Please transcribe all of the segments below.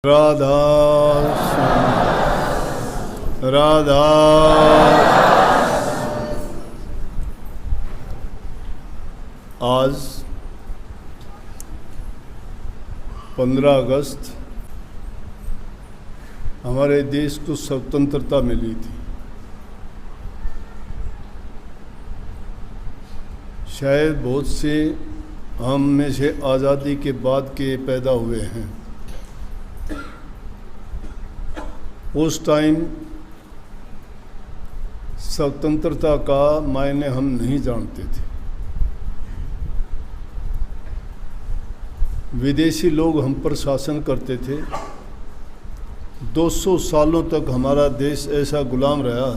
राधा राधा। आज 15 अगस्त हमारे देश को स्वतंत्रता मिली थी। शायद बहुत से हम में से आज़ादी के बाद के पैदा हुए हैं। उस टाइम स्वतंत्रता का मायने हम नहीं जानते थे। विदेशी लोग हम पर शासन करते थे। 200 सालों तक हमारा देश ऐसा गुलाम रहा।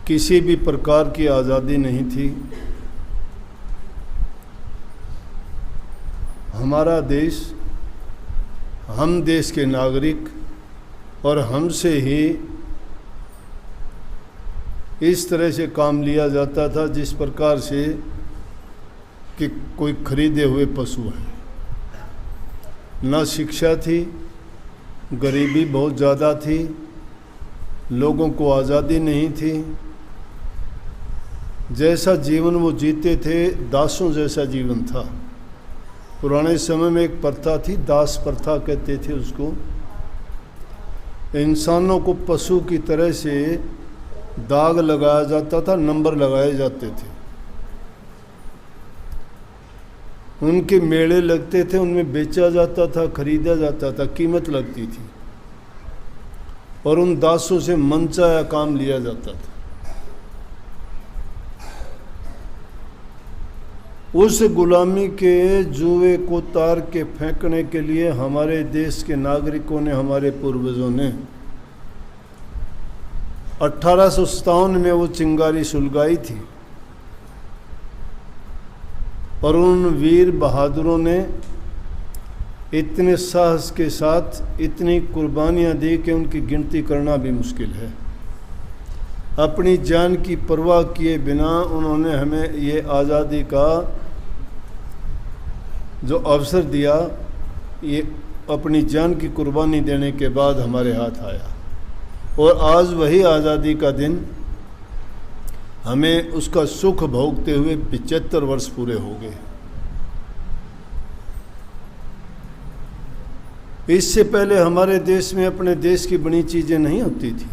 किसी भी प्रकार की आज़ादी नहीं थी। हमारा देश, हम देश के नागरिक और हमसे ही इस तरह से काम लिया जाता था जिस प्रकार से कि कोई खरीदे हुए पशु है। ना शिक्षा थी, गरीबी बहुत ज़्यादा थी, लोगों को आज़ादी नहीं थी। जैसा जीवन वो जीते थे, दासों जैसा जीवन था। पुराने समय में एक प्रथा थी, दास प्रथा कहते थे उसको। इंसानों को पशु की तरह से दाग लगाया जाता था, नंबर लगाए जाते थे। उनके मेले लगते थे, उनमें बेचा जाता था, खरीदा जाता था, कीमत लगती थी और उन दासों से मनचाहा काम लिया जाता था। उस गुलामी के जुए को तार के फेंकने के लिए हमारे देश के नागरिकों ने, हमारे पूर्वजों ने 1857 में वो चिंगारी सुलगाई थी और उन वीर बहादुरों ने इतने साहस के साथ इतनी कुर्बानियाँ दी कि उनकी गिनती करना भी मुश्किल है। अपनी जान की परवाह किए बिना उन्होंने हमें ये आज़ादी का जो अवसर दिया, ये अपनी जान की कुर्बानी देने के बाद हमारे हाथ आया। और आज वही आज़ादी का दिन, हमें उसका सुख भोगते हुए 75 वर्ष पूरे हो गए। इससे पहले हमारे देश में अपने देश की बनी चीज़ें नहीं होती थी।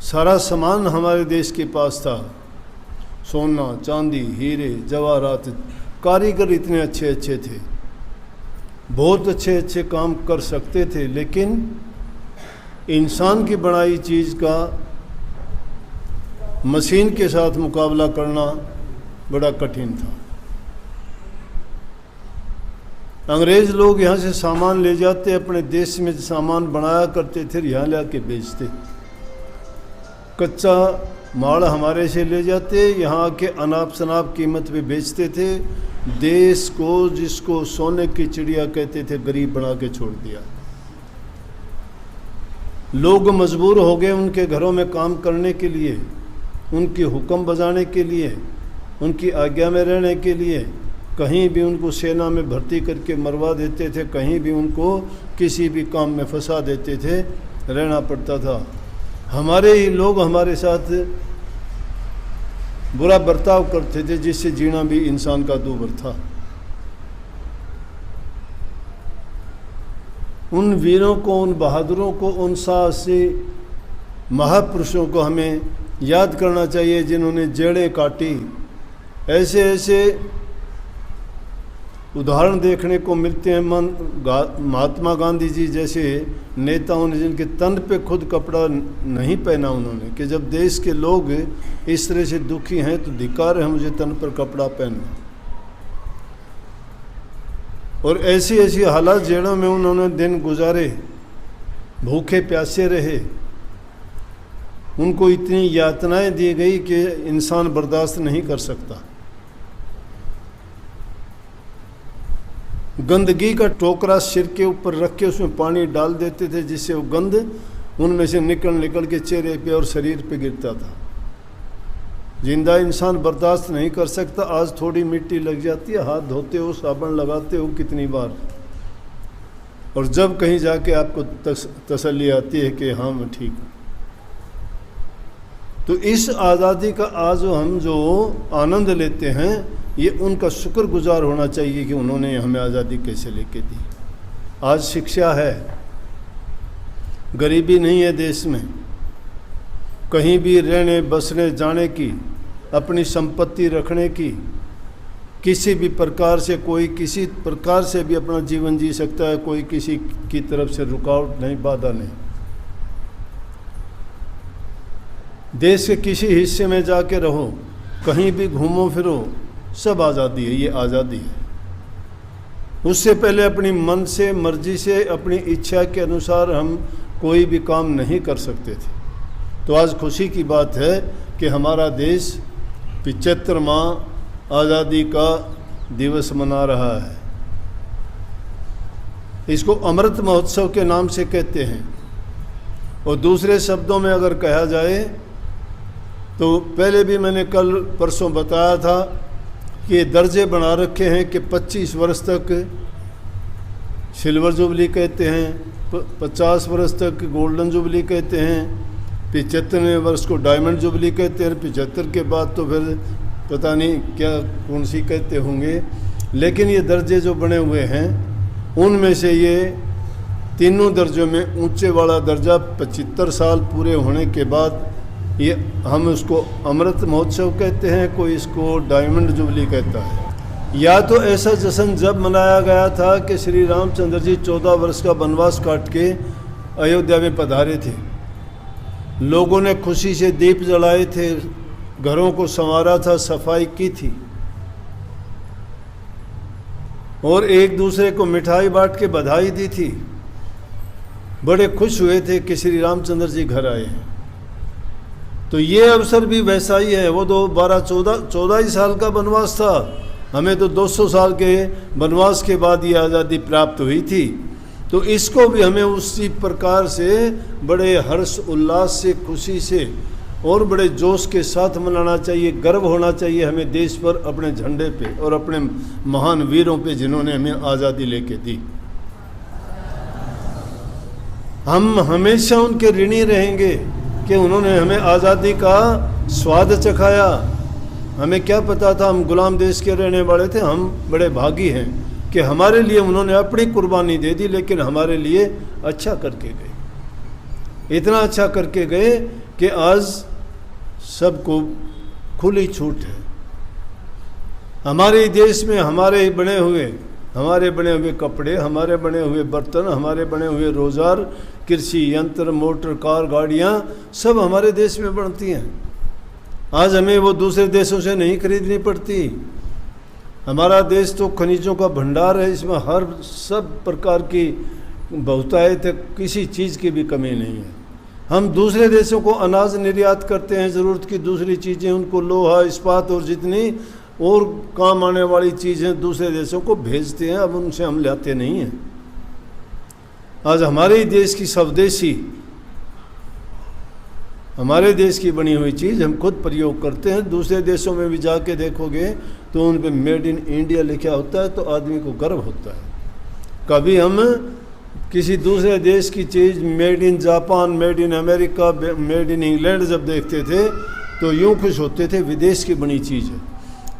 सारा सामान हमारे देश के पास था। सोना, चांदी, हीरे, जवाहरात। कारीगर इतने अच्छे अच्छे थे, बहुत अच्छे अच्छे काम कर सकते थे, लेकिन इंसान की बनाई चीज़ का मशीन के साथ मुकाबला करना बड़ा कठिन था। अंग्रेज़ लोग यहाँ से सामान ले जाते, अपने देश में सामान बनाया करते थे, यहाँ ला के बेचते। कच्चा माल हमारे से ले जाते, यहाँ के अनाप शनाप कीमत पे बेचते थे। देश को, जिसको सोने की चिड़िया कहते थे, गरीब बना के छोड़ दिया। लोग मजबूर हो गए उनके घरों में काम करने के लिए, उनकी हुक्म बजाने के लिए, उनकी आज्ञा में रहने के लिए। कहीं भी उनको सेना में भर्ती करके मरवा देते थे, कहीं भी उनको किसी भी काम में फंसा देते थे, रहना पड़ता था। हमारे ही लोग हमारे साथ बुरा बर्ताव करते थे, जिससे जीना भी इंसान का दूभर था। उन वीरों को, उन बहादुरों को, उन साहसी महापुरुषों को हमें याद करना चाहिए जिन्होंने जड़ें काटी। ऐसे ऐसे उदाहरण देखने को मिलते हैं। महात्मा गांधी जी जैसे नेताओं ने, जिनके तन पे खुद कपड़ा नहीं पहना उन्होंने, कि जब देश के लोग इस तरह से दुखी हैं तो धिक्कार है मुझे तन पर कपड़ा पहनना। और ऐसी ऐसी हालात जेलों में उन्होंने दिन गुजारे, भूखे प्यासे रहे, उनको इतनी यातनाएं दी गई कि इंसान बर्दाश्त नहीं कर सकता। गंदगी का टोकरा सिर के ऊपर रख के उसमें पानी डाल देते थे, जिससे वो गंद उनमें से निकल निकल के चेहरे पे और शरीर पे गिरता था। जिंदा इंसान बर्दाश्त नहीं कर सकता। आज थोड़ी मिट्टी लग जाती है, हाथ धोते हो, साबुन लगाते हो कितनी बार, और जब कहीं जाके आपको तसल्ली आती है कि हाँ मैं ठीक हूँ। तो इस आज़ादी का आज हम जो आनंद लेते हैं, ये उनका शुक्रगुजार होना चाहिए कि उन्होंने हमें आज़ादी कैसे लेके दी। आज शिक्षा है, गरीबी नहीं है देश में, कहीं भी रहने बसने जाने की, अपनी संपत्ति रखने की, किसी भी प्रकार से कोई किसी प्रकार से भी अपना जीवन जी सकता है, कोई किसी की तरफ से रुकावट नहीं, बाधा नहीं। देश के किसी हिस्से में जाके रहो, कहीं भी घूमो फिरो, सब आज़ादी है, ये आज़ादी है। उससे पहले अपनी मन से, मर्जी से, अपनी इच्छा के अनुसार हम कोई भी काम नहीं कर सकते थे। तो आज खुशी की बात है कि हमारा देश 75वां आज़ादी का दिवस मना रहा है। इसको अमृत महोत्सव के नाम से कहते हैं। और दूसरे शब्दों में अगर कहा जाए तो पहले भी मैंने कल परसों बताया था कि दर्जे बना रखे हैं कि 25 वर्ष तक सिल्वर जुबली कहते हैं, 50 वर्ष तक गोल्डन जुबली कहते हैं, 75वें वर्ष को डायमंड जुबली कहते हैं, 75 के बाद तो फिर पता नहीं क्या कौन सी कहते होंगे। लेकिन ये दर्जे जो बने हुए हैं उनमें से ये तीनों दर्जों में ऊंचे वाला दर्जा 75 साल पूरे होने के बाद ये हम उसको अमृत महोत्सव कहते हैं, कोई इसको डायमंड जुबली कहता है। या तो ऐसा जश्न जब मनाया गया था कि श्री रामचंद्र जी 14 वर्ष का वनवास काट के अयोध्या में पधारे थे, लोगों ने खुशी से दीप जलाए थे, घरों को संवारा था, सफाई की थी और एक दूसरे को मिठाई बांट के बधाई दी थी। बड़े खुश हुए थे कि श्री रामचंद्र जी घर आए हैं। तो ये अवसर भी वैसा ही है। वो तो 14 ही साल का वनवास था, हमें तो 200 साल के वनवास के बाद ये आज़ादी प्राप्त हुई थी। तो इसको भी हमें उसी प्रकार से बड़े हर्ष उल्लास से, खुशी से और बड़े जोश के साथ मनाना चाहिए। गर्व होना चाहिए हमें देश पर, अपने झंडे पे और अपने महान वीरों पे जिन्होंने हमें आज़ादी लेके दी। हम हमेशा उनके ऋणी रहेंगे कि उन्होंने हमें आज़ादी का स्वाद चखाया। हमें क्या पता था, हम गुलाम देश के रहने वाले थे। हम बड़े भागी हैं कि हमारे लिए उन्होंने अपनी कुर्बानी दे दी, लेकिन हमारे लिए अच्छा करके गए। इतना अच्छा करके गए कि आज सबको खुली छूट है। हमारे देश में हमारे बने हुए कपड़े, हमारे बने हुए बर्तन, हमारे बने हुए रोज़गार, कृषि यंत्र, मोटर, कार, गाड़ियाँ सब हमारे देश में बनती हैं। आज हमें वो दूसरे देशों से नहीं खरीदनी पड़ती। हमारा देश तो खनिजों का भंडार है, इसमें हर सब प्रकार की बहुतायत है, किसी चीज़ की भी कमी नहीं है। हम दूसरे देशों को अनाज निर्यात करते हैं, ज़रूरत की दूसरी चीज़ें, उनको लोहा, इस्पात और जितनी और काम आने वाली चीज़ें दूसरे देशों को भेजते हैं। अब उनसे हम लाते नहीं हैं। आज हमारे ही देश की स्वदेशी, हमारे देश की बनी हुई चीज़ हम खुद प्रयोग करते हैं। दूसरे देशों में भी जाके देखोगे तो उन पे मेड इन इंडिया लिखा होता है, तो आदमी को गर्व होता है। कभी हम किसी दूसरे देश की चीज़ made in Japan, made in America, made in England जब देखते थे तो यूँ खुश होते थे विदेश की बनी चीज़ है।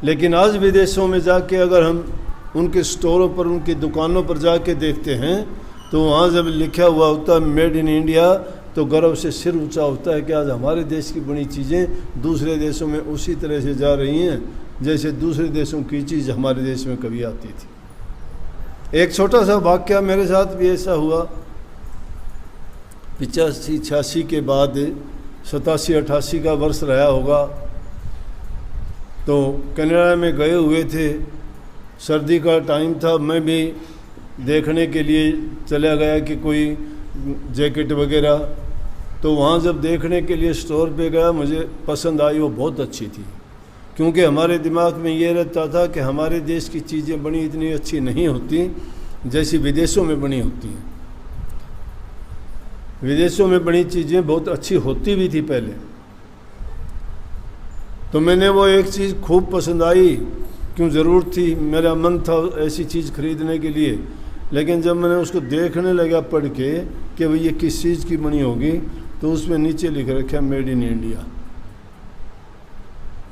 लेकिन आज विदेशों में जाके अगर हम उनके स्टोरों पर, उनकी दुकानों पर जाके देखते हैं तो वहाँ जब लिखा हुआ होता है मेड इन इंडिया, तो गर्व से सिर ऊंचा होता है कि आज हमारे देश की बनी चीज़ें दूसरे देशों में उसी तरह से जा रही हैं जैसे दूसरे देशों की चीज़ हमारे देश में कभी आती थी। एक छोटा सा वाक़या मेरे साथ भी ऐसा हुआ। 85-86 के बाद 87-88 का वर्ष रहा होगा, तो कनाडा में गए हुए थे। सर्दी का टाइम था, मैं भी देखने के लिए चला गया कि कोई जैकेट वगैरह, तो वहाँ जब देखने के लिए स्टोर पे गया, मुझे पसंद आई, वो बहुत अच्छी थी। क्योंकि हमारे दिमाग में ये रहता था कि हमारे देश की चीज़ें बनी इतनी अच्छी नहीं होती जैसी विदेशों में बनी होती हैं। विदेशों में बनी चीज़ें बहुत अच्छी होती भी थी पहले। तो मैंने वो एक चीज़ खूब पसंद आई, क्यों ज़रूरत थी, मेरा मन था ऐसी चीज़ खरीदने के लिए। लेकिन जब मैंने उसको देखने लगा पढ़ के कि भाई ये किस चीज़ की बनी होगी, तो उसमें नीचे लिख रखा मेड इन इंडिया।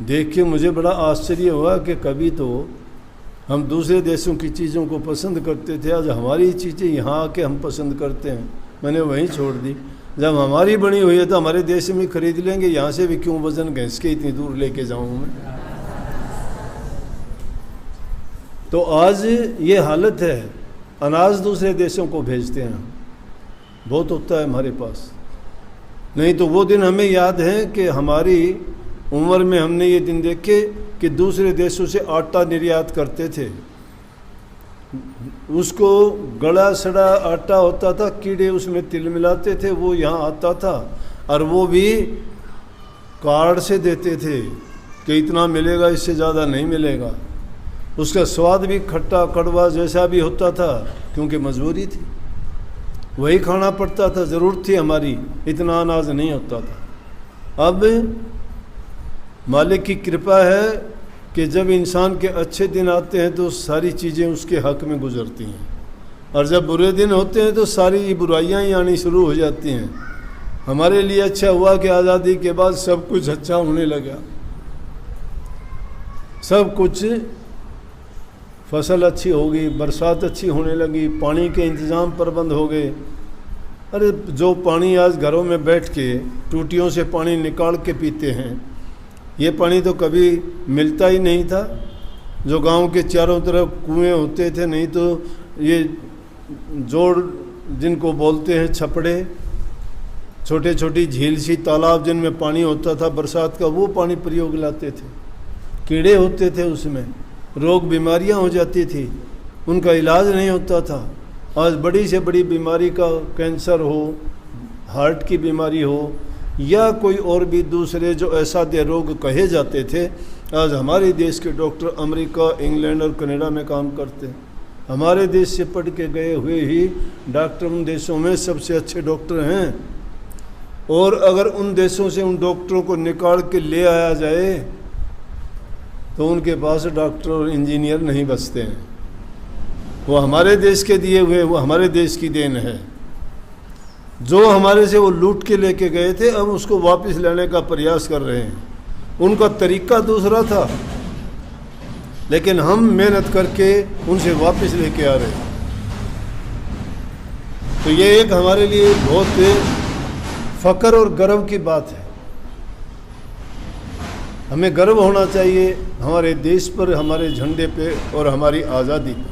देख के मुझे बड़ा आश्चर्य हुआ कि कभी तो हम दूसरे देशों की चीज़ों को पसंद करते थे, आज हमारी चीज़ें यहाँ आके हम पसंद करते हैं। मैंने वहीं छोड़ दी। जब हमारी बनी हुई है तो हमारे देश में खरीद लेंगे, यहाँ से भी क्यों वजन घिस के इतनी दूर लेके जाऊँ मैं। तो आज ये हालत है, अनाज दूसरे देशों को भेजते हैं, बहुत होता है हमारे पास। नहीं तो वो दिन हमें याद है कि हमारी उम्र में हमने ये दिन देखे कि दूसरे देशों से आटा निर्यात करते थे। उसको गला सड़ा आटा होता था, कीड़े उसमें तिल मिलाते थे, वो यहाँ आता था और वो भी कार्ड से देते थे कि इतना मिलेगा, इससे ज़्यादा नहीं मिलेगा। उसका स्वाद भी खट्टा कड़वा जैसा भी होता था, क्योंकि मजबूरी थी, वही खाना पड़ता था, ज़रूरत थी हमारी, इतना अनाज नहीं होता था। अब मालिक की कृपा है कि जब इंसान के अच्छे दिन आते हैं तो सारी चीज़ें उसके हक में गुजरती हैं, और जब बुरे दिन होते हैं तो सारी बुराइयां ही आनी शुरू हो जाती हैं। हमारे लिए अच्छा हुआ कि आज़ादी के बाद सब कुछ अच्छा होने लगा, सब कुछ, फसल अच्छी हो गई, बरसात अच्छी होने लगी, पानी के इंतज़ाम प्रबंध हो गए। अरे जो पानी आज घरों में बैठ के टूटियों से पानी निकाल के पीते हैं, ये पानी तो कभी मिलता ही नहीं था। जो गांव के चारों तरफ कुएं होते थे, नहीं तो ये जोड़ जिनको बोलते हैं छपड़े, छोटे छोटी झील सी तालाब जिनमें पानी होता था बरसात का, वो पानी प्रयोग लाते थे। कीड़े होते थे उसमें, रोग बीमारियां हो जाती थी, उनका इलाज नहीं होता था। आज बड़ी से बड़ी बीमारी का, कैंसर हो, हार्ट की बीमारी हो, या कोई और भी दूसरे जो असाध्य रोग कहे जाते थे, आज हमारे देश के डॉक्टर अमेरिका, इंग्लैंड और कनाडा में काम करते हैं। हमारे देश से पढ़ के गए हुए ही डॉक्टर उन देशों में सबसे अच्छे डॉक्टर हैं। और अगर उन देशों से उन डॉक्टरों को निकाल के ले आया जाए तो उनके पास डॉक्टर और इंजीनियर नहीं बचते हैं। वो हमारे देश के दिए हुए, वो हमारे देश की देन है। जो हमारे से वो लूट के लेके गए थे, अब उसको वापस लाने का प्रयास कर रहे हैं। उनका तरीका दूसरा था, लेकिन हम मेहनत करके उनसे वापस लेके आ रहे हैं। तो ये एक हमारे लिए बहुत फ़ख्र और गर्व की बात है। हमें गर्व होना चाहिए हमारे देश पर, हमारे झंडे पे और हमारी आज़ादी पर।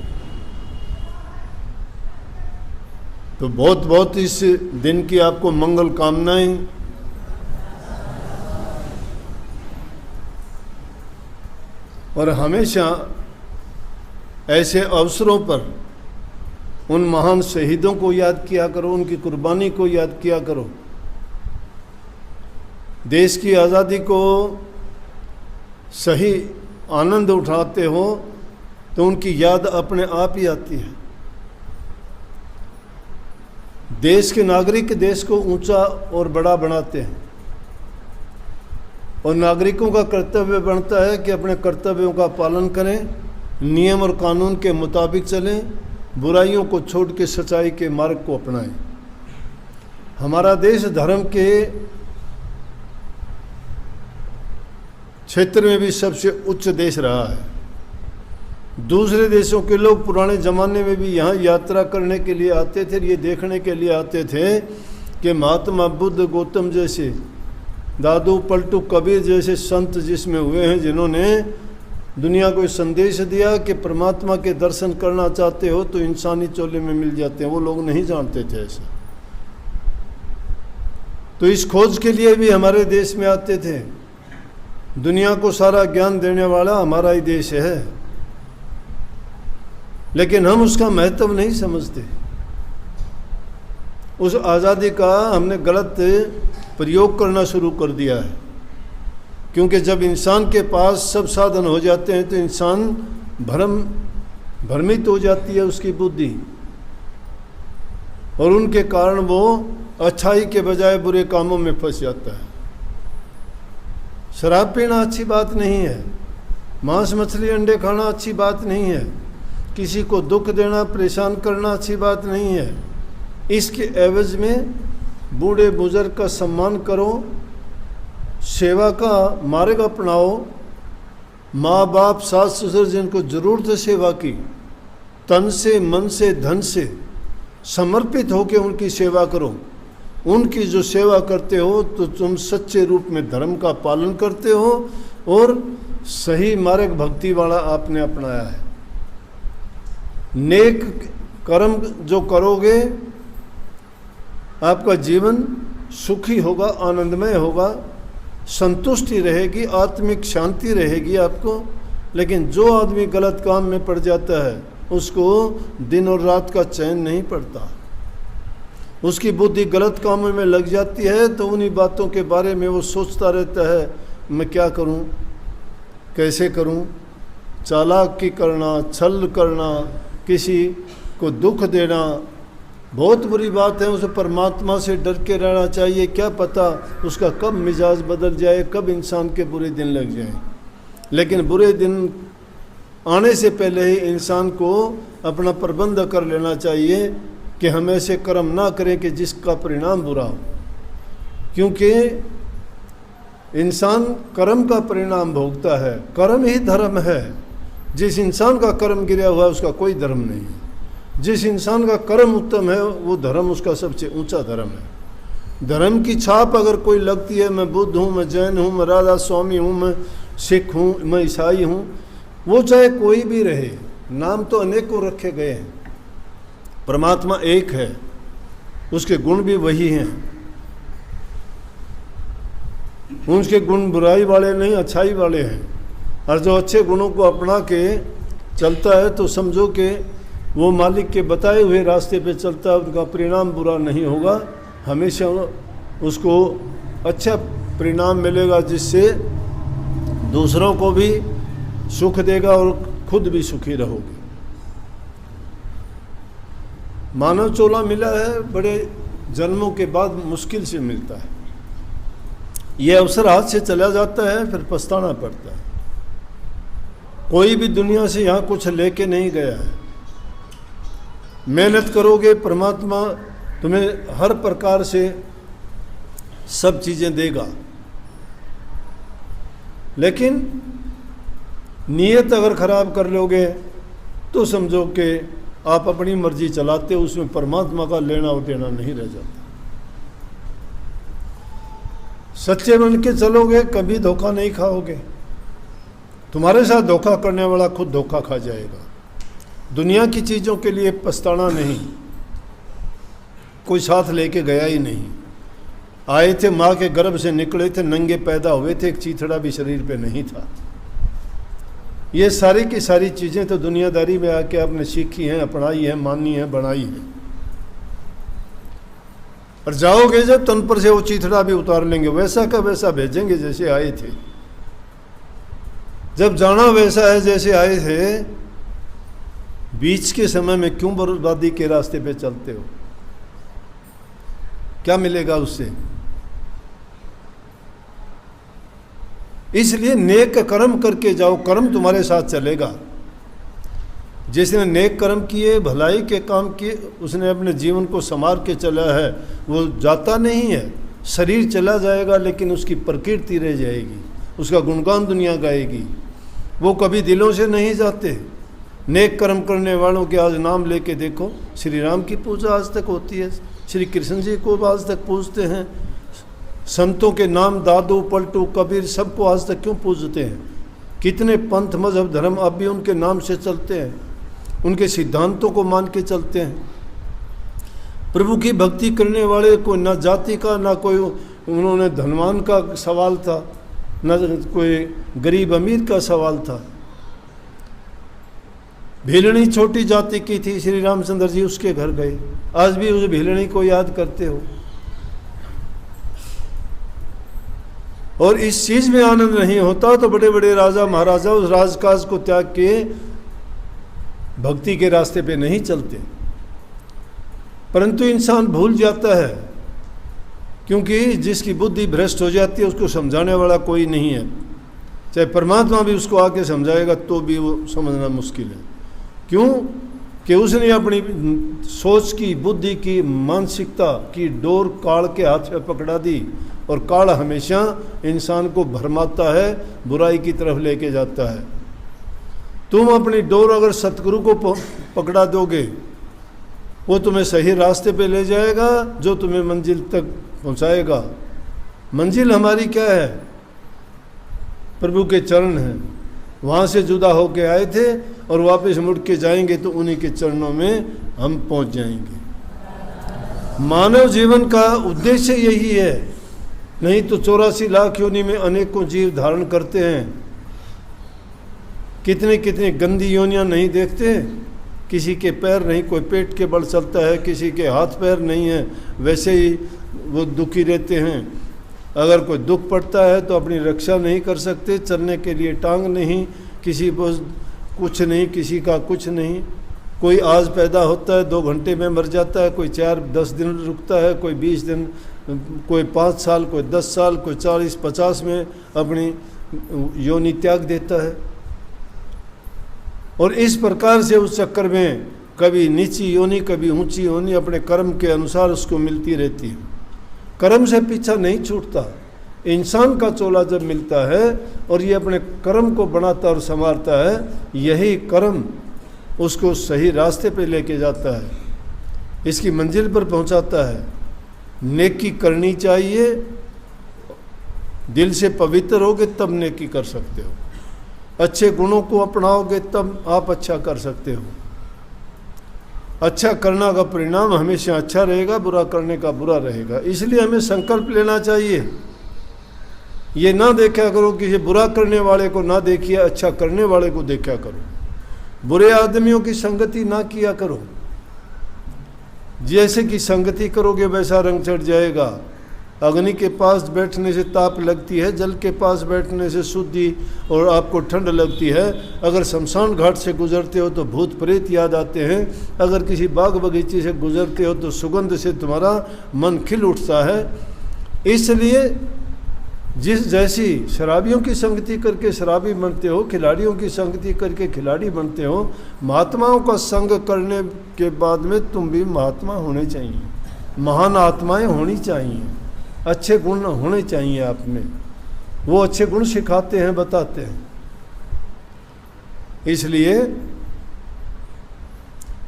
तो बहुत बहुत इस दिन की आपको मंगल कामनाएं। और हमेशा ऐसे अवसरों पर उन महान शहीदों को याद किया करो, उनकी कुर्बानी को याद किया करो। देश की आज़ादी को सही आनंद उठाते हो तो उनकी याद अपने आप ही आती है। देश के नागरिक देश को ऊंचा और बड़ा बनाते हैं, और नागरिकों का कर्तव्य बनता है कि अपने कर्तव्यों का पालन करें, नियम और कानून के मुताबिक चलें, बुराइयों को छोड़ के सच्चाई के मार्ग को अपनाएं। हमारा देश धर्म के क्षेत्र में भी सबसे उच्च देश रहा है। दूसरे देशों के लोग पुराने ज़माने में भी यहाँ यात्रा करने के लिए आते थे, ये देखने के लिए आते थे कि महात्मा बुद्ध, गौतम जैसे, दादू पलटू कबीर जैसे संत जिसमें हुए हैं, जिन्होंने दुनिया को संदेश दिया कि परमात्मा के दर्शन करना चाहते हो तो इंसानी चोले में मिल जाते हैं। वो लोग नहीं जानते थे ऐसा। तो इस खोज के लिए भी हमारे देश में आते थे। दुनिया को सारा ज्ञान देने वाला हमारा ही देश है, लेकिन हम उसका महत्व नहीं समझते। उस आज़ादी का हमने गलत प्रयोग करना शुरू कर दिया है, क्योंकि जब इंसान के पास सब साधन हो जाते हैं तो इंसान भ्रमित हो जाती है उसकी बुद्धि, और उनके कारण वो अच्छाई के बजाय बुरे कामों में फंस जाता है। शराब पीना अच्छी बात नहीं है, मांस मछली अंडे खाना अच्छी बात नहीं है, किसी को दुख देना परेशान करना अच्छी बात नहीं है। इसके एवज में बूढ़े बुजुर्ग का सम्मान करो, सेवा का मार्ग अपनाओ, माँ बाप सास ससुर जिनको जरूरत है सेवा की, तन से मन से धन से समर्पित होकर उनकी सेवा करो। उनकी जो सेवा करते हो तो तुम सच्चे रूप में धर्म का पालन करते हो और सही मार्ग भक्ति वाला आपने अपनाया है। नेक कर्म जो करोगे आपका जीवन सुखी होगा, आनंदमय होगा, संतुष्टि रहेगी, आत्मिक शांति रहेगी आपको। लेकिन जो आदमी गलत काम में पड़ जाता है उसको दिन और रात का चैन नहीं पड़ता, उसकी बुद्धि गलत कामों में लग जाती है तो उन्हीं बातों के बारे में वो सोचता रहता है, मैं क्या करूं, कैसे करूं। चालाकी करना, छल करना, किसी को दुख देना बहुत बुरी बात है। उसे परमात्मा से डर के रहना चाहिए। क्या पता उसका कब मिजाज बदल जाए, कब इंसान के बुरे दिन लग जाए। लेकिन बुरे दिन आने से पहले ही इंसान को अपना प्रबंध कर लेना चाहिए कि हम ऐसे कर्म ना करें कि जिसका परिणाम बुरा हो, क्योंकि इंसान कर्म का परिणाम भोगता है। कर्म ही धर्म है। जिस इंसान का कर्म गिरा हुआ है उसका कोई धर्म नहीं है। जिस इंसान का कर्म उत्तम है वो धर्म उसका सबसे ऊंचा धर्म है। धर्म की छाप अगर कोई लगती है, मैं बुद्ध हूँ, मैं जैन हूँ, मैं राधा स्वामी हूँ, मैं सिख हूँ, मैं ईसाई हूँ, वो चाहे कोई भी रहे, नाम तो अनेकों रखे गए हैं, परमात्मा एक है, उसके गुण भी वही हैं। उसके गुण बुराई वाले नहीं, अच्छाई वाले हैं। और जो अच्छे गुणों को अपना के चलता है तो समझो कि वो मालिक के बताए हुए रास्ते पे चलता है, उनका परिणाम बुरा नहीं होगा, हमेशा उसको अच्छा परिणाम मिलेगा, जिससे दूसरों को भी सुख देगा और खुद भी सुखी रहोगे। मानव चोला मिला है, बड़े जन्मों के बाद मुश्किल से मिलता है। ये अवसर हाथ से चला जाता है, फिर पछताना पड़ता है। कोई भी दुनिया से यहाँ कुछ लेके नहीं गया है। मेहनत करोगे, परमात्मा तुम्हें हर प्रकार से सब चीज़ें देगा। लेकिन नीयत अगर खराब कर लोगे तो समझो कि आप अपनी मर्जी चलाते हो, उसमें परमात्मा का लेना और देना नहीं रह जाता। सच्चे बन के चलोगे, कभी धोखा नहीं खाओगे। तुम्हारे साथ धोखा करने वाला खुद धोखा खा जाएगा। दुनिया की चीज़ों के लिए पछताना नहीं। कोई साथ लेके गया ही नहीं। आए थे माँ के गर्भ से, निकले थे नंगे, पैदा हुए थे, एक चीथड़ा भी शरीर पे नहीं था। ये सारी की सारी चीज़ें तो दुनियादारी में आके आपने सीखी हैं, अपनाई हैं, मानी हैं, बनाई हैं। और जाओगे जब तन पर से वो चीथड़ा भी उतार लेंगे, वैसा का वैसा भेजेंगे जैसे आए थे। जब जाना वैसा है जैसे आए थे, बीच के समय में क्यों बर्बादी के रास्ते पे चलते हो? क्या मिलेगा उससे? इसलिए नेक कर्म करके जाओ, कर्म तुम्हारे साथ चलेगा। जिसने नेक कर्म किए, भलाई के काम किए, उसने अपने जीवन को संवार के चला है। वो जाता नहीं है, शरीर चला जाएगा लेकिन उसकी प्रकृति रह जाएगी, उसका गुणगान दुनिया गाएगी। वो कभी दिलों से नहीं जाते। नेक कर्म करने वालों के आज नाम लेके देखो, श्री राम की पूजा आज तक होती है, श्री कृष्ण जी को आज तक पूजते हैं, संतों के नाम दादू, पलटू, कबीर सबको आज तक क्यों पूजते हैं? कितने पंथ, मजहब, धर्म अब भी उनके नाम से चलते हैं, उनके सिद्धांतों को मान के चलते हैं। प्रभु की भक्ति करने वाले को ना जाति का, ना कोई उन्होंने धनवान का सवाल था, न कोई गरीब अमीर का सवाल था। भीलनी छोटी जाति की थी, श्री रामचंद्र जी उसके घर गए। आज भी उस भीलनी को याद करते हो। और इस चीज में आनंद नहीं होता तो बड़े बड़े राजा महाराजा उस राजकाज को त्याग के भक्ति के रास्ते पे नहीं चलते। परंतु इंसान भूल जाता है क्योंकि जिसकी बुद्धि भ्रष्ट हो जाती है उसको समझाने वाला कोई नहीं है। चाहे परमात्मा भी उसको आके समझाएगा तो भी वो समझना मुश्किल है। क्यों कि उसने अपनी सोच की, बुद्धि की, मानसिकता की डोर काल के हाथ में पकड़ा दी, और काल हमेशा इंसान को भरमाता है, बुराई की तरफ लेके जाता है। तुम अपनी डोर अगर सतगुरु को पकड़ा दोगे, वो तुम्हें सही रास्ते पे ले जाएगा, जो तुम्हें मंजिल तक पहुंचाएगा। मंजिल हमारी क्या है? प्रभु के चरण हैं। वहाँ से जुदा होके आए थे और वापस मुड़ के जाएंगे तो उन्हीं के चरणों में हम पहुँच जाएंगे। मानव जीवन का उद्देश्य यही है, नहीं तो 84 लाख योनि में अनेकों जीव धारण करते हैं। कितने कितने गंदी योनियाँ नहीं देखते? किसी के पैर नहीं, कोई पेट के बल चलता है, किसी के हाथ पैर नहीं है, वैसे ही वो दुखी रहते हैं। अगर कोई दुख पड़ता है तो अपनी रक्षा नहीं कर सकते, चलने के लिए टांग नहीं, किसी को कुछ नहीं, किसी का कुछ नहीं। कोई आज पैदा होता है 2 घंटे में मर जाता है, कोई 4-10 दिन रुकता है, कोई 20 दिन, कोई 5 साल, कोई 10 साल, कोई 40-50 में अपनी योनि त्याग देता है। और इस प्रकार से उस चक्कर में कभी नीची योनि, कभी ऊंची योनि अपने कर्म के अनुसार उसको मिलती रहती है। कर्म से पीछा नहीं छूटता। इंसान का चोला जब मिलता है और ये अपने कर्म को बनाता और संवारता है, यही कर्म उसको सही रास्ते पे लेके जाता है, इसकी मंजिल पर पहुंचाता है। नेकी करनी चाहिए, दिल से पवित्र होगे तब नेकी कर सकते हो। अच्छे गुणों को अपनाओगे तब आप अच्छा कर सकते हो। अच्छा करना का परिणाम हमेशा अच्छा रहेगा, बुरा करने का बुरा रहेगा। इसलिए हमें संकल्प लेना चाहिए। ये ना देखा करो कि ये बुरा करने वाले को ना देखिए, अच्छा करने वाले को देखा करो। बुरे आदमियों की संगति ना किया करो। जैसे कि संगति करोगे वैसा रंग चढ़ जाएगा। अग्नि के पास बैठने से ताप लगती है, जल के पास बैठने से शुद्धि और आपको ठंड लगती है। अगर शमशान घाट से गुजरते हो तो भूत प्रेत याद आते हैं। अगर किसी बाग बगीचे से गुजरते हो तो सुगंध से तुम्हारा मन खिल उठता है। इसलिए जिस जैसी शराबियों की संगति करके शराबी बनते हो, खिलाड़ियों की संगति करके खिलाड़ी बनते हो, महात्माओं का संग करने के बाद में तुम भी महात्मा होने चाहिए, महान आत्माएं होनी चाहिए, अच्छे गुण होने चाहिए आप में। वो अच्छे गुण सिखाते हैं, बताते हैं। इसलिए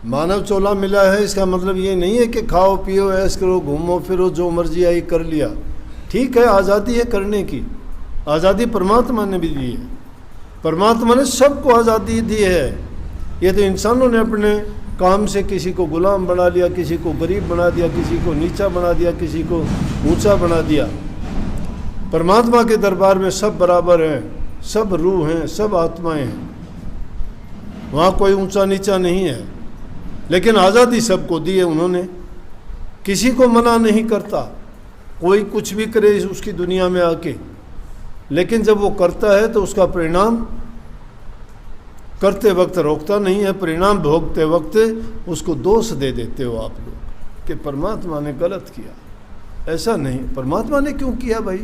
मानव चोला मिला है, इसका मतलब ये नहीं है कि खाओ पियो ऐश करो घूमो फिरो जो मर्जी आई कर लिया। ठीक है, आज़ादी है करने की, आज़ादी परमात्मा ने भी दी है। परमात्मा ने सबको आज़ादी दी है। ये तो इंसानों ने अपने काम से किसी को गुलाम बना लिया, किसी को गरीब बना दिया, किसी को नीचा बना दिया, किसी को ऊंचा बना दिया। परमात्मा के दरबार में सब बराबर हैं, सब रूह हैं, सब आत्माएं हैं। वहाँ कोई ऊंचा नीचा नहीं है। लेकिन आज़ादी सबको दी है उन्होंने, किसी को मना नहीं करता। कोई कुछ भी करे उसकी दुनिया में आके, लेकिन जब वो करता है तो उसका परिणाम करते वक्त रोकता नहीं है, परिणाम भोगते वक्त उसको दोष दे देते हो आप लोग कि परमात्मा ने गलत किया। ऐसा नहीं, परमात्मा ने क्यों किया भाई?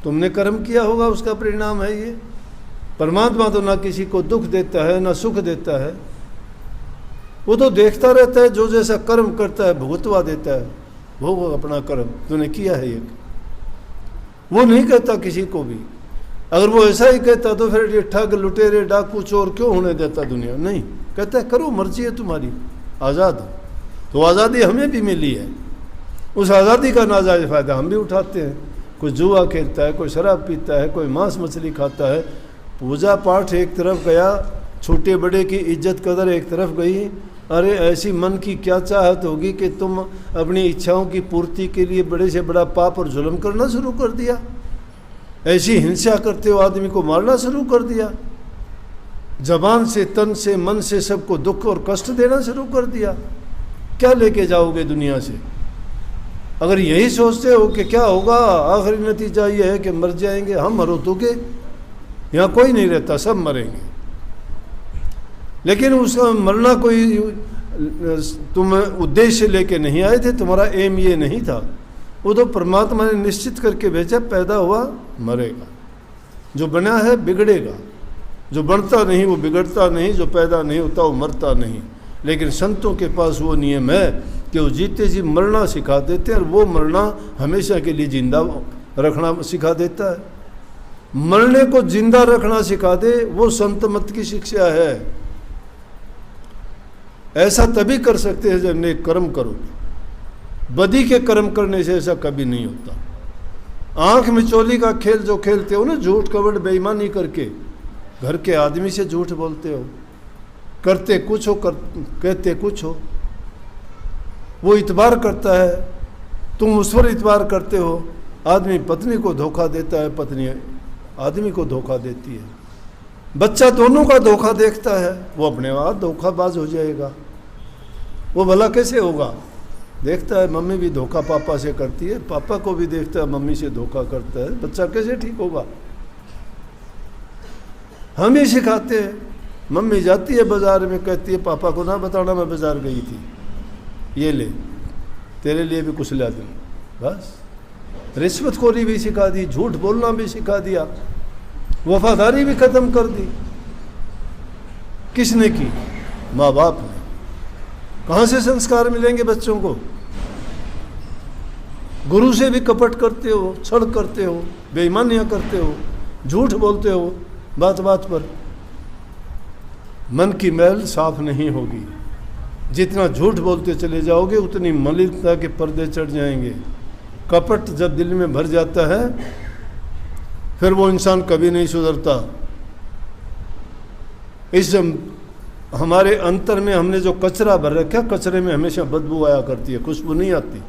तुमने कर्म किया होगा, उसका परिणाम है ये। परमात्मा तो ना किसी को दुख देता है ना सुख देता है, वो तो देखता रहता है। जो जैसा कर्म करता है भुगतवा देता है, भोग अपना कर्म तूने किया है ये। वो नहीं कहता किसी को भी। अगर वो ऐसा ही कहता तो फिर ये ठग लुटेरे डाकू चोर क्यों होने देता दुनिया? नहीं, कहता है करो, मर्जी है तुम्हारी, आज़ाद हो। तो आज़ादी हमें भी मिली है, उस आज़ादी का नाजायज फ़ायदा हम भी उठाते हैं। कोई जुआ खेलता है, कोई शराब पीता है, कोई मांस मछली खाता है। पूजा पाठ एक तरफ गया, छोटे बड़े की इज्जत कदर एक तरफ गई। अरे ऐसी मन की क्या चाहत होगी कि तुम अपनी इच्छाओं की पूर्ति के लिए बड़े से बड़ा पाप और जुल्म करना शुरू कर दिया। ऐसी हिंसा करते हो, आदमी को मारना शुरू कर दिया। जबान से, तन से, मन से सबको दुख और कष्ट देना शुरू कर दिया। क्या लेके जाओगे दुनिया से? अगर यही सोचते हो कि क्या होगा, आखिरी नतीजा ये है कि मर जाएंगे, हम मरो तो के, यहाँ कोई नहीं रहता, सब मरेंगे। लेकिन उसका मरना कोई तुम उद्देश्य लेके नहीं आए थे, तुम्हारा एम ये नहीं था। वो तो परमात्मा ने निश्चित करके भेजा, पैदा हुआ मरेगा, जो बना है बिगड़ेगा, जो बनता नहीं वो बिगड़ता नहीं, जो पैदा नहीं होता वो मरता नहीं। लेकिन संतों के पास वो नियम है कि वो जीते जी मरना सिखा देते हैं, और वो मरना हमेशा के लिए जिंदा रखना सिखा देता है। मरने को जिंदा रखना सिखा दे वो संत मत की शिक्षा है। ऐसा तभी कर सकते हैं जब नेक कर्म करो, बदी के कर्म करने से ऐसा कभी नहीं होता। आंख में चोली का खेल जो खेलते हो ना, झूठ कपट बेईमानी करके, घर के आदमी से झूठ बोलते हो, करते कुछ हो कहते कुछ हो। वो इतबार करता है, तुम उस पर इतबार करते हो। आदमी पत्नी को धोखा देता है, पत्नी आदमी को धोखा देती है, बच्चा दोनों का धोखा देखता है, वो अपने आप धोखाबाज हो जाएगा। वो भला कैसे होगा? देखता है मम्मी भी धोखा पापा से करती है, पापा को भी देखता है मम्मी से धोखा करता है, बच्चा कैसे ठीक होगा? हम ही सिखाते हैं। मम्मी जाती है बाजार में, कहती है पापा को ना बताना मैं बाजार गई थी, ये ले तेरे लिए भी कुछ ला दूँ। बस रिश्वतखोरी भी सिखा दी, झूठ बोलना भी सिखा दिया, वफादारी भी खत्म कर दी। किसने की? माँ बाप ने। कहाँ से संस्कार मिलेंगे बच्चों को? गुरु से भी कपट करते हो, छल करते हो, बेईमानियां करते हो, झूठ बोलते हो, बात बात पर। मन की मैल साफ नहीं होगी। जितना झूठ बोलते चले जाओगे उतनी मलिनता के पर्दे चढ़ जाएंगे। कपट जब दिल में भर जाता है फिर वो इंसान कभी नहीं सुधरता। इस हमारे अंतर में हमने जो कचरा भर रखा, कचरे में हमेशा बदबू आया करती है, खुशबू नहीं आती।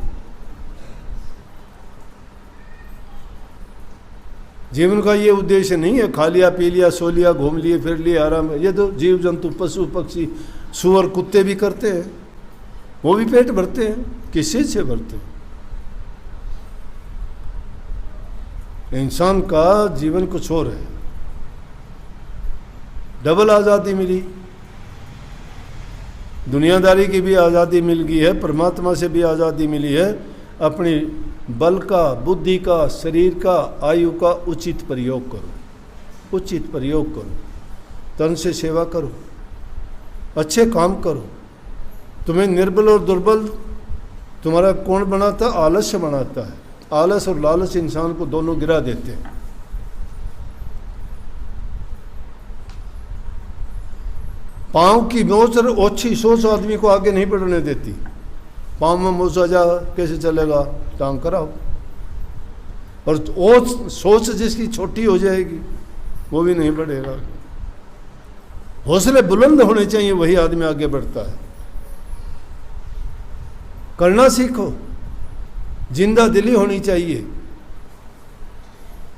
जीवन का ये उद्देश्य नहीं है खा लिया पी लिया सो लिया घूम लिए फिर लिए आराम। ये तो जीव जंतु पशु पक्षी सूअर कुत्ते भी करते हैं, वो भी पेट भरते हैं। किस चीज से भरते हैं? इंसान का जीवन कुछ और है। डबल आज़ादी मिली, दुनियादारी की भी आज़ादी मिल गई है, परमात्मा से भी आज़ादी मिली है। अपनी बल का, बुद्धि का, शरीर का, आयु का उचित प्रयोग करो, उचित प्रयोग करो। तन से सेवा करो, अच्छे काम करो। तुम्हें निर्बल और दुर्बल तुम्हारा कौन बनाता? आलस्य बनाता है। आलस और लालच इंसान को दोनों गिरा देते हैं। पांव की मोच और ओछी सोच आदमी को आगे नहीं बढ़ने देती। पांव में मोच आ जा कैसे चलेगा? टांग कराओ। और सोच जिसकी छोटी हो जाएगी वो भी नहीं बढ़ेगा। हौसले बुलंद होने चाहिए, वही आदमी आगे बढ़ता है। करना सीखो, जिंदा दिली होनी चाहिए।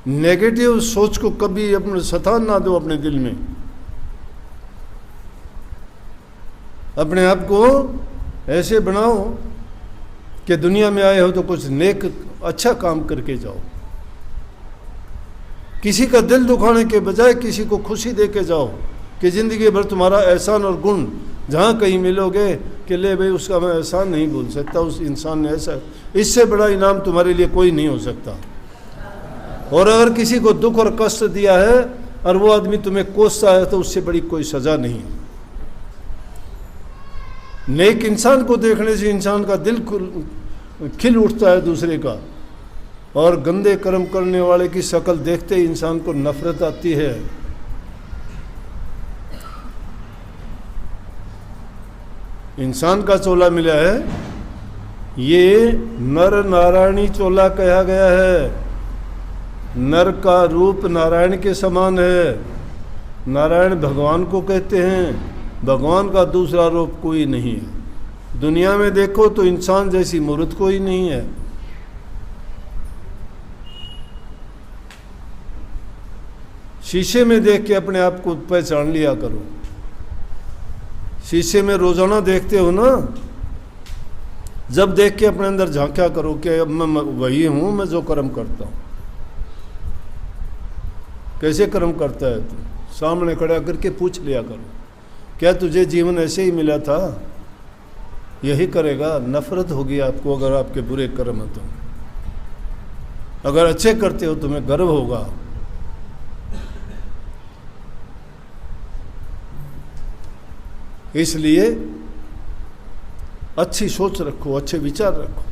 नेगेटिव सोच को कभी अपने स्थान ना दो अपने दिल में। अपने आप को ऐसे बनाओ कि दुनिया में आए हो तो कुछ नेक अच्छा काम करके जाओ। किसी का दिल दुखाने के बजाय किसी को खुशी दे के जाओ कि जिंदगी भर तुम्हारा एहसान और गुण जहाँ कहीं मिलोगे कि ले भाई उसका मैं एहसान नहीं भूल सकता, उस इंसान ने ऐसा, इससे बड़ा इनाम तुम्हारे लिए कोई नहीं हो सकता। और अगर किसी को दुख और कष्ट दिया है और वो आदमी तुम्हें कोसता है तो उससे बड़ी कोई सजा नहीं है। नेक इंसान को देखने से इंसान का दिल खिल उठता है दूसरे का, और गंदे कर्म करने वाले की शक्ल देखते ही इंसान को नफरत आती है। इंसान का चोला मिला है, ये नर नारायणी चोला कहा गया है। नर का रूप नारायण के समान है। नारायण भगवान को कहते हैं, भगवान का दूसरा रूप कोई नहीं है। दुनिया में देखो तो इंसान जैसी मूर्त कोई नहीं है। शीशे में देख के अपने आप को पहचान लिया करो। शीशे में रोजाना देखते हो ना, जब देख के अपने अंदर झांका करो कि अब मैं वही हूं मैं जो कर्म करता हूं। कैसे कर्म करता है तू? सामने खड़ा करके पूछ लिया करो, क्या तुझे जीवन ऐसे ही मिला था? यही करेगा। नफरत होगी आपको अगर आपके बुरे कर्म हैं तो। अगर अच्छे करते हो तुम्हें गर्व होगा। इसलिए अच्छी सोच रखो, अच्छे विचार रखो,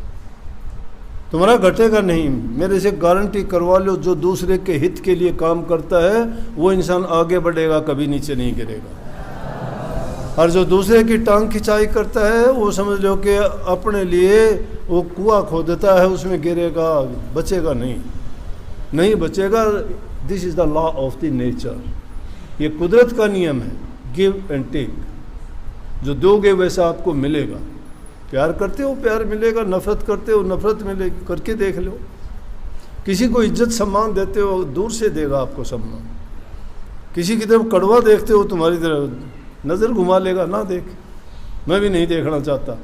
तुम्हारा घटेगा नहीं। मेरे से गारंटी करवा लो, जो दूसरे के हित के लिए काम करता है वो इंसान आगे बढ़ेगा, कभी नीचे नहीं गिरेगा। और जो दूसरे की टांग खिंचाई करता है वो समझ लो कि अपने लिए वो कुआं खोदता है, उसमें गिरेगा, बचेगा नहीं बचेगा। This is the law of the nature, ये कुदरत का नियम है, गिव एंड टेक। जो दोगे वैसा आपको मिलेगा। प्यार करते हो प्यार मिलेगा, नफरत करते हो नफरत मिलेगी। करके देख लो। किसी को इज्जत सम्मान देते हो, दूर से देगा आपको सम्मान। किसी की तरफ कड़वा देखते हो, तुम्हारी तरफ नज़र घुमा लेगा, ना देख, मैं भी नहीं देखना चाहता।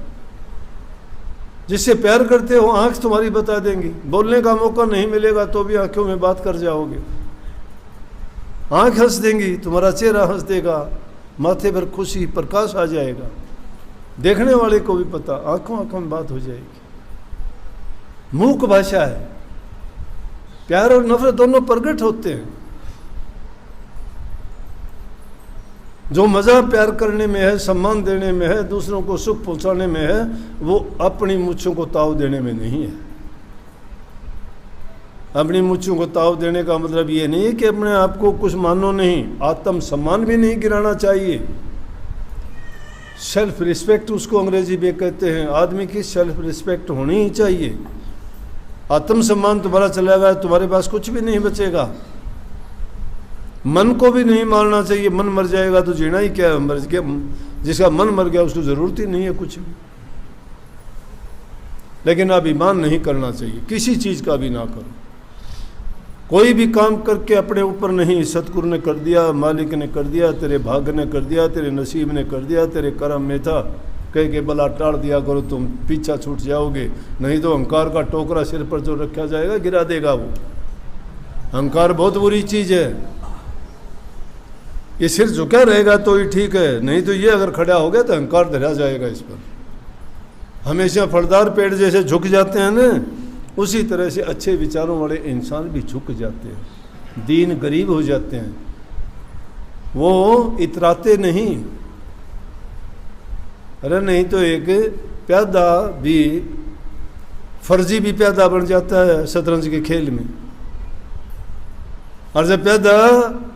जिससे प्यार करते हो आंख तुम्हारी बता देंगी, बोलने का मौका नहीं मिलेगा तो भी आंखों में बात कर जाओगे। आंख हंस देंगी, तुम्हारा चेहरा हंस देगा, माथे पर खुशी प्रकाश आ जाएगा, देखने वाले को भी पता, आंखों आंखों में बात हो जाएगी। मूक भाषा है। प्यार और नफरत दोनों प्रकट होते हैं। जो मज़ा प्यार करने में है, सम्मान देने में है, दूसरों को सुख पहुंचाने में है, वो अपनी मूंछों को ताव देने में नहीं है। अपनी मूंछों को ताव देने का मतलब ये नहीं है कि अपने आप को कुछ मानो नहीं, आत्म सम्मान भी नहीं गिराना चाहिए। सेल्फ रिस्पेक्ट उसको अंग्रेजी में कहते हैं। आदमी की सेल्फ रिस्पेक्ट होनी ही चाहिए। आत्म सम्मान तुम्हारा चला गया, तुम्हारे पास कुछ भी नहीं बचेगा। मन को भी नहीं मारना चाहिए। मन मर जाएगा तो जीना ही क्या है, मर गया। जिसका मन मर गया उसको ज़रूरत ही नहीं है कुछ भी। लेकिन अभिमान नहीं करना चाहिए, किसी चीज़ का भी ना करो। कोई भी काम करके अपने ऊपर नहीं, सतगुरु ने कर दिया, मालिक ने कर दिया, तेरे भाग्य ने कर दिया, तेरे नसीब ने कर दिया, तेरे कर्म में था, कह के भला टाड़ दिया करो, तुम पीछा छूट जाओगे। नहीं तो अहंकार का टोकरा सिर पर जो रखा जाएगा गिरा देगा वो। अहंकार बहुत बुरी चीज़ है। ये सिर झुका रहेगा तो ही ठीक है, नहीं तो ये अगर खड़ा हो गया तो अहंकार धरा जाएगा इस पर। हमेशा फलदार पेड़ जैसे झुक जाते हैं ना, उसी तरह से अच्छे विचारों वाले इंसान भी झुक जाते हैं, दीन गरीब हो जाते हैं। वो इतराते नहीं। अरे नहीं तो एक प्यादा भी फर्जी भी प्यादा बन जाता है शतरंज के खेल में। और जब प्यादा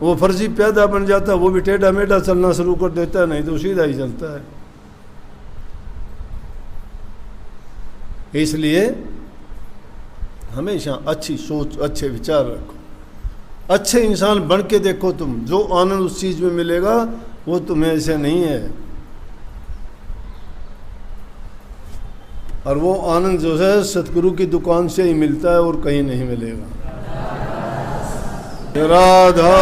वो फर्जी प्यादा बन जाता है, वो भी टेढ़ा मेढ़ा चलना शुरू कर देता है, नहीं तो सीधा ही चलता है। इसलिए हमेशा अच्छी सोच, अच्छे विचार रखो, अच्छे इंसान बन के देखो। तुम जो आनंद उस चीज़ में मिलेगा वो तुम्हें ऐसे नहीं है। और वो आनंद जो है सतगुरु की दुकान से ही मिलता है और कहीं नहीं मिलेगा। राधा